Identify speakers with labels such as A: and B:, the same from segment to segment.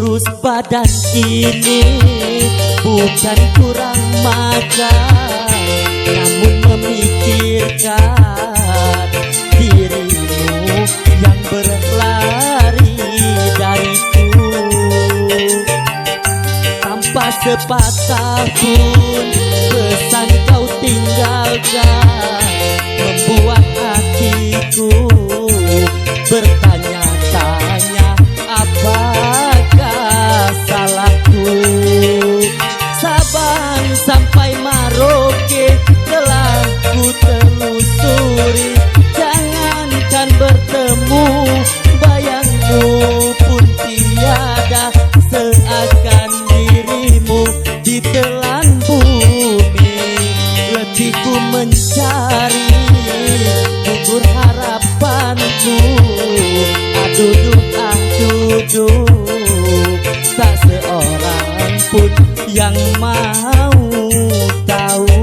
A: kurus badan ini bukan kurang makan, namun memikirkan dirimu yang berlari dariku. Tanpa sepatah pun pesan kau tinggalkan, membuat hatiku bertanya-tanya, apakah salahku? Sabang sampai Merauke telah ku telusuri, jangankan bertemu, bayangmu pun tiada, seakan dirimu ditelan bumi. Letihku mencari gugur harapanku, duduk tak seorang pun yang mau tahu.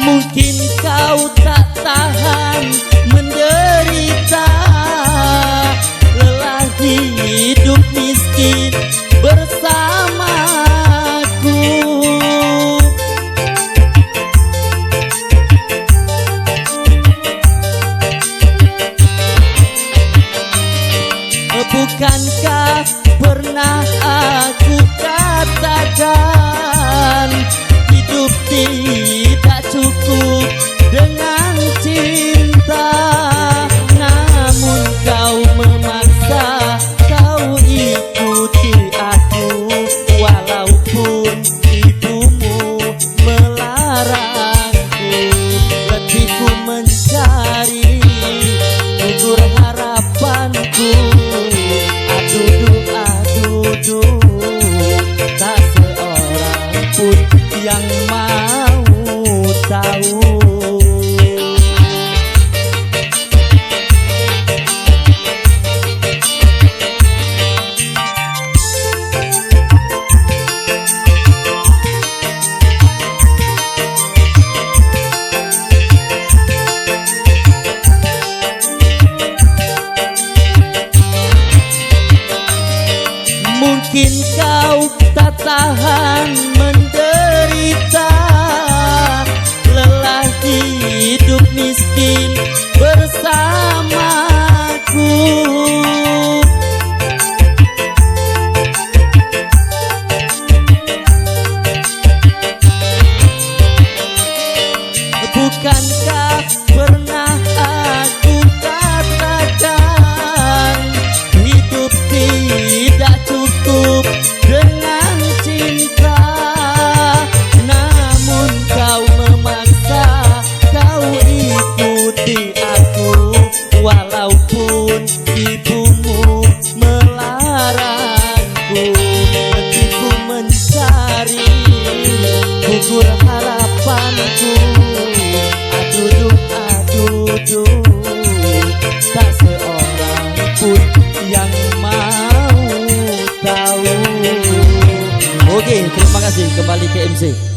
A: Mungkin kau tak tahan menderita, lelah hidup miskin bersamaku. Bukankah pernah aku katakan hidup tidak cukup dengan cinta, namun kau memaksa, kau ikuti aku, walaupun ibumu melarangku. Letihku mencari gugur harapanku, duduk tak seorang pun yang mau tahu. Mungkin kau tak tahan menderita, lelah hidup miskin bersamaku. Bukankah pernah aku katakan hidup tidak cukup dengan cinta, namun kau memaksa, kau ikuti aku, walaupun ibumu melarangku. Letihku mencari gugur harapanku, duduk tak seorang pun yang mau tahu. Oke, terima kasih. Kembali ke MC.